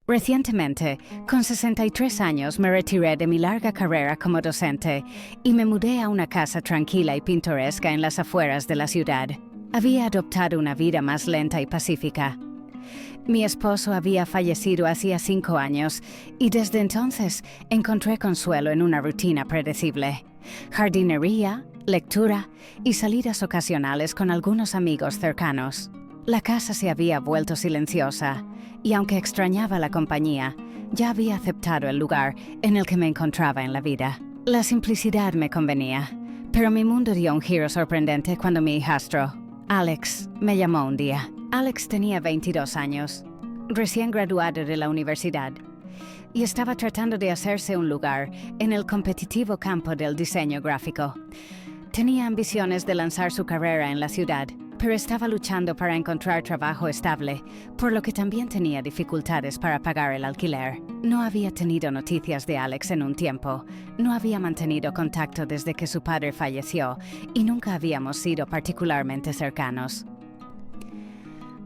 Recientemente, con 63 años, me retiré de mi larga carrera como docente y me mudé a una casa tranquila y pintoresca en las afueras de la ciudad. Había adoptado una vida más lenta y pacífica. Mi esposo había fallecido hacía 5 años y desde entonces encontré consuelo en una rutina predecible. Jardinería, lectura y salidas ocasionales con algunos amigos cercanos. La casa se había vuelto silenciosa y aunque extrañaba la compañía, ya había aceptado el lugar en el que me encontraba en la vida. La simplicidad me convenía, pero mi mundo dio un giro sorprendente cuando mi hijastro, Alex, me llamó un día. Alex tenía 22 años, recién graduado de la universidad, y estaba tratando de hacerse un lugar en el competitivo campo del diseño gráfico. Tenía ambiciones de lanzar su carrera en la ciudad, pero estaba luchando para encontrar trabajo estable, por lo que también tenía dificultades para pagar el alquiler. No había tenido noticias de Alex en un tiempo, no había mantenido contacto desde que su padre falleció y nunca habíamos sido particularmente cercanos.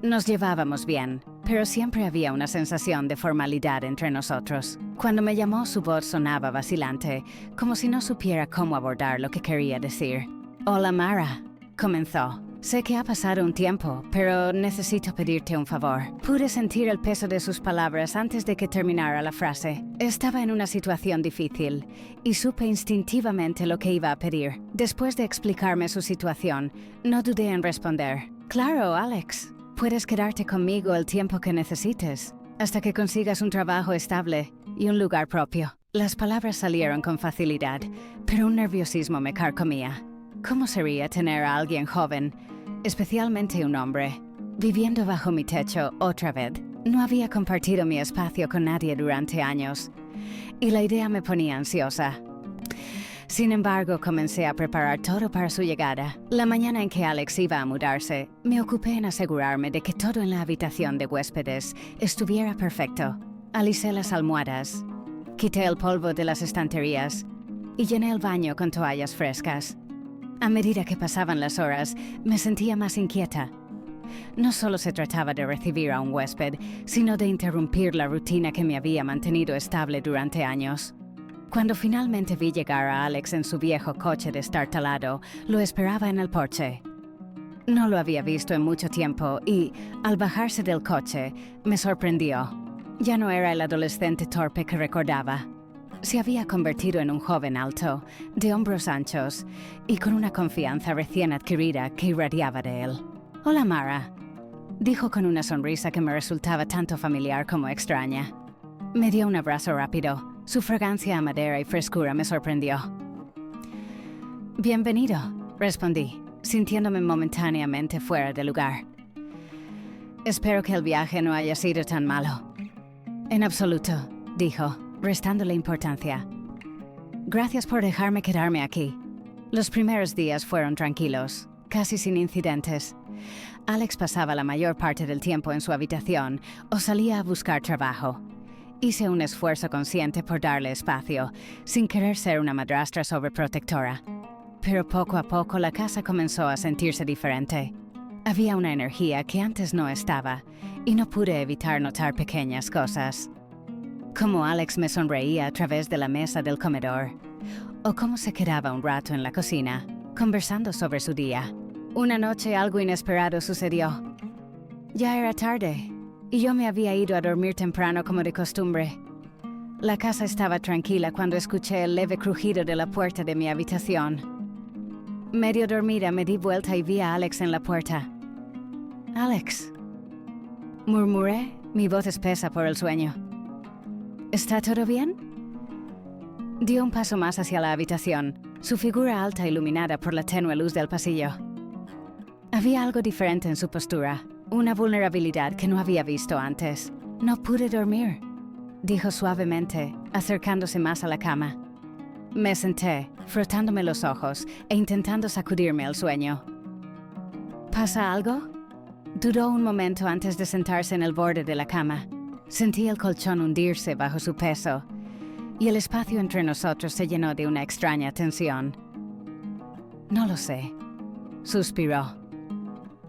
Nos llevábamos bien, pero siempre había una sensación de formalidad entre nosotros. Cuando me llamó, su voz sonaba vacilante, como si no supiera cómo abordar lo que quería decir. «Hola, Mara», comenzó. «Sé que ha pasado un tiempo, pero necesito pedirte un favor». Pude sentir el peso de sus palabras antes de que terminara la frase. Estaba en una situación difícil y supe instintivamente lo que iba a pedir. Después de explicarme su situación, no dudé en responder. «Claro, Alex. Puedes quedarte conmigo el tiempo que necesites, hasta que consigas un trabajo estable y un lugar propio». Las palabras salieron con facilidad, pero un nerviosismo me carcomía. ¿Cómo sería tener a alguien joven, especialmente un hombre, viviendo bajo mi techo otra vez? No había compartido mi espacio con nadie durante años, y la idea me ponía ansiosa. Sin embargo, comencé a preparar todo para su llegada. La mañana en que Alex iba a mudarse, me ocupé en asegurarme de que todo en la habitación de huéspedes estuviera perfecto. Alicé las almohadas, quité el polvo de las estanterías y llené el baño con toallas frescas. A medida que pasaban las horas, me sentía más inquieta. No solo se trataba de recibir a un huésped, sino de interrumpir la rutina que me había mantenido estable durante años. Cuando finalmente vi llegar a Alex en su viejo coche destartalado, lo esperaba en el porche. No lo había visto en mucho tiempo y, al bajarse del coche, me sorprendió. Ya no era el adolescente torpe que recordaba. Se había convertido en un joven alto, de hombros anchos y con una confianza recién adquirida que irradiaba de él. «Hola, Mara», dijo con una sonrisa que me resultaba tanto familiar como extraña. Me dio un abrazo rápido. Su fragancia a madera y frescura me sorprendió. «Bienvenido», respondí, sintiéndome momentáneamente fuera de lugar. «Espero que el viaje no haya sido tan malo». «En absoluto», dijo, restándole importancia. «Gracias por dejarme quedarme aquí». Los primeros días fueron tranquilos, casi sin incidentes. Alex pasaba la mayor parte del tiempo en su habitación o salía a buscar trabajo. Hice un esfuerzo consciente por darle espacio, sin querer ser una madrastra sobreprotectora. Pero poco a poco la casa comenzó a sentirse diferente. Había una energía que antes no estaba, y no pude evitar notar pequeñas cosas. Como Alex me sonreía a través de la mesa del comedor, o cómo se quedaba un rato en la cocina, conversando sobre su día. Una noche algo inesperado sucedió. Ya era tarde, y yo me había ido a dormir temprano como de costumbre. La casa estaba tranquila cuando escuché el leve crujido de la puerta de mi habitación. Medio dormida me di vuelta y vi a Alex en la puerta. «Alex», murmuré, mi voz espesa por el sueño. «¿Está todo bien?» Dio un paso más hacia la habitación, su figura alta iluminada por la tenue luz del pasillo. Había algo diferente en su postura, una vulnerabilidad que no había visto antes. «No pude dormir», dijo suavemente, acercándose más a la cama. Me senté, frotándome los ojos e intentando sacudirme el sueño. «¿Pasa algo?» Dudó un momento antes de sentarse en el borde de la cama. Sentí el colchón hundirse bajo su peso, y el espacio entre nosotros se llenó de una extraña tensión. «No lo sé», suspiró.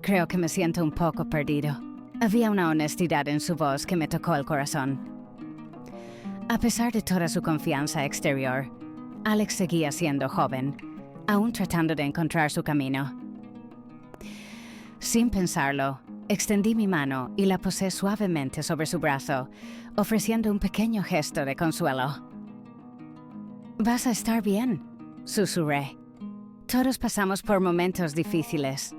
«Creo que me siento un poco perdido». Había una honestidad en su voz que me tocó el corazón. A pesar de toda su confianza exterior, Alex seguía siendo joven, aún tratando de encontrar su camino. Sin pensarlo, extendí mi mano y la posé suavemente sobre su brazo, ofreciendo un pequeño gesto de consuelo. «Vas a estar bien», susurré. Todos pasamos por momentos difíciles.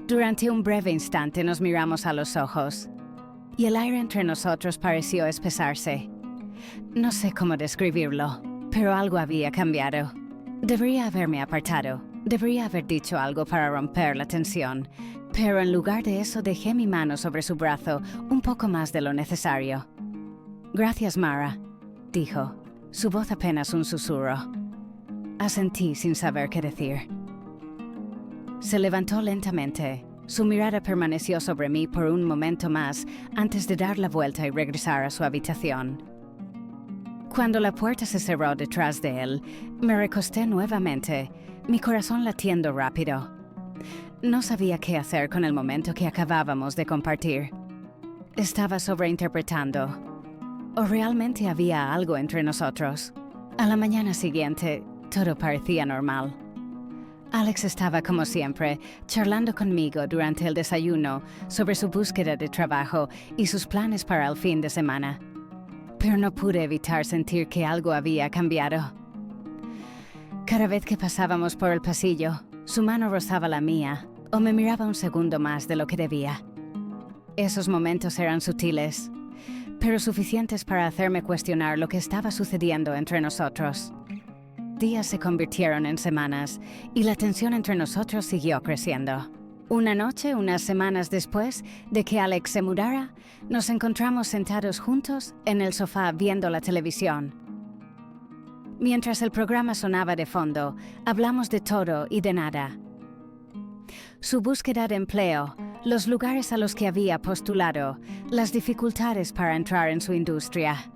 Durante un breve instante nos miramos a los ojos, y el aire entre nosotros pareció espesarse. No sé cómo describirlo, pero algo había cambiado. Debería haberme apartado, debería haber dicho algo para romper la tensión, pero en lugar de eso dejé mi mano sobre su brazo un poco más de lo necesario. «Gracias, Mara», dijo, su voz apenas un susurro. Asentí sin saber qué decir. Se levantó lentamente. Su mirada permaneció sobre mí por un momento más antes de dar la vuelta y regresar a su habitación. Cuando la puerta se cerró detrás de él, me recosté nuevamente, mi corazón latiendo rápido. No sabía qué hacer con el momento que acabábamos de compartir. Estaba sobreinterpretando. ¿O realmente había algo entre nosotros? A la mañana siguiente, todo parecía normal. Alex estaba, como siempre, charlando conmigo durante el desayuno sobre su búsqueda de trabajo y sus planes para el fin de semana. Pero no pude evitar sentir que algo había cambiado. Cada vez que pasábamos por el pasillo, su mano rozaba la mía o me miraba un segundo más de lo que debía. Esos momentos eran sutiles, pero suficientes para hacerme cuestionar lo que estaba sucediendo entre nosotros. Días se convirtieron en semanas y la tensión entre nosotros siguió creciendo. Una noche, unas semanas después de que Alex se mudara, nos encontramos sentados juntos en el sofá viendo la televisión. Mientras el programa sonaba de fondo, hablamos de todo y de nada. Su búsqueda de empleo, los lugares a los que había postulado, las dificultades para entrar en su industria.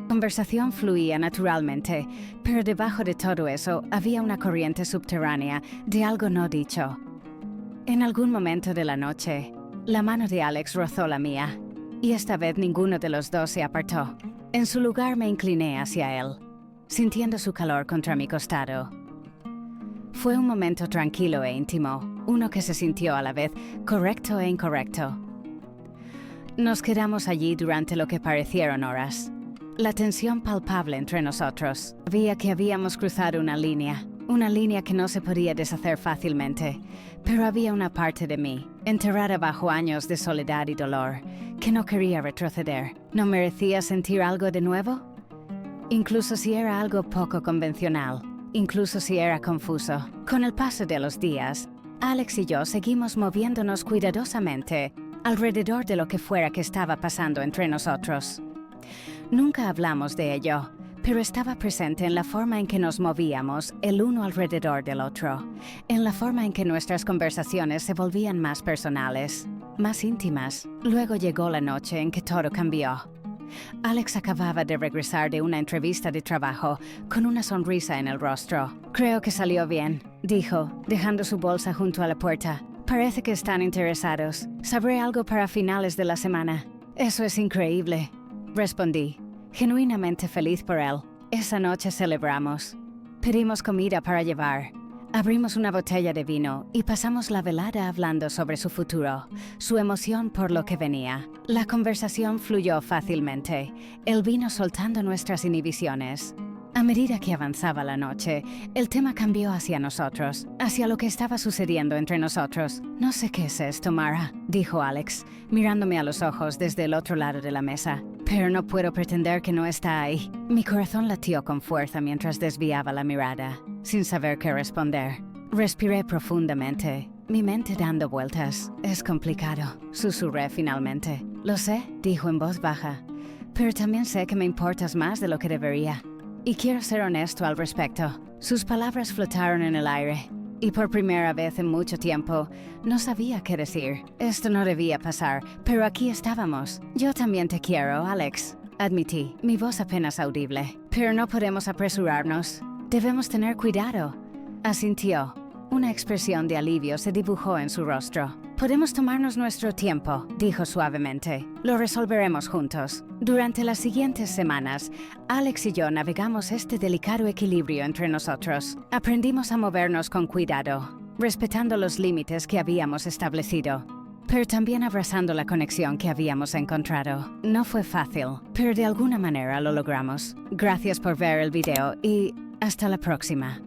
Conversación fluía naturalmente, pero debajo de todo eso había una corriente subterránea de algo no dicho. En algún momento de la noche, la mano de Alex rozó la mía, y esta vez ninguno de los dos se apartó. En su lugar me incliné hacia él, sintiendo su calor contra mi costado. Fue un momento tranquilo e íntimo, uno que se sintió a la vez correcto e incorrecto. Nos quedamos allí durante lo que parecieron horas. La tensión palpable entre nosotros. Sabía que habíamos cruzado una línea que no se podía deshacer fácilmente, pero había una parte de mí, enterrada bajo años de soledad y dolor, que no quería retroceder. ¿No merecía sentir algo de nuevo? Incluso si era algo poco convencional, incluso si era confuso. Con el paso de los días, Alex y yo seguimos moviéndonos cuidadosamente alrededor de lo que fuera que estaba pasando entre nosotros. Nunca hablamos de ello, pero estaba presente en la forma en que nos movíamos el uno alrededor del otro, en la forma en que nuestras conversaciones se volvían más personales, más íntimas. Luego llegó la noche en que todo cambió. Alex acababa de regresar de una entrevista de trabajo con una sonrisa en el rostro. «Creo que salió bien», dijo, dejando su bolsa junto a la puerta. «Parece que están interesados. Sabré algo para finales de la semana». «Eso es increíble», respondí, genuinamente feliz por él. Esa noche celebramos. Pedimos comida para llevar. Abrimos una botella de vino y pasamos la velada hablando sobre su futuro, su emoción por lo que venía. La conversación fluyó fácilmente, el vino soltando nuestras inhibiciones. A medida que avanzaba la noche, el tema cambió hacia nosotros, hacia lo que estaba sucediendo entre nosotros. «No sé qué es esto, Mara», dijo Alex, mirándome a los ojos desde el otro lado de la mesa. «Pero no puedo pretender que no está ahí». Mi corazón latió con fuerza mientras desviaba la mirada, sin saber qué responder. Respiré profundamente, mi mente dando vueltas. «Es complicado», susurré finalmente. «Lo sé», dijo en voz baja, «pero también sé que me importas más de lo que debería. Y quiero ser honesto al respecto». Sus palabras flotaron en el aire, y por primera vez en mucho tiempo, no sabía qué decir. Esto no debía pasar, pero aquí estábamos. «Yo también te quiero, Alex», admití, mi voz apenas audible. «Pero no podemos apresurarnos. Debemos tener cuidado». Asintió. Una expresión de alivio se dibujó en su rostro. Podemos tomarnos nuestro tiempo, dijo suavemente. Lo resolveremos juntos. Durante las siguientes semanas, Alex y yo navegamos este delicado equilibrio entre nosotros. Aprendimos a movernos con cuidado, respetando los límites que habíamos establecido, pero también abrazando la conexión que habíamos encontrado. No fue fácil, pero de alguna manera lo logramos. Gracias por ver el video y hasta la próxima.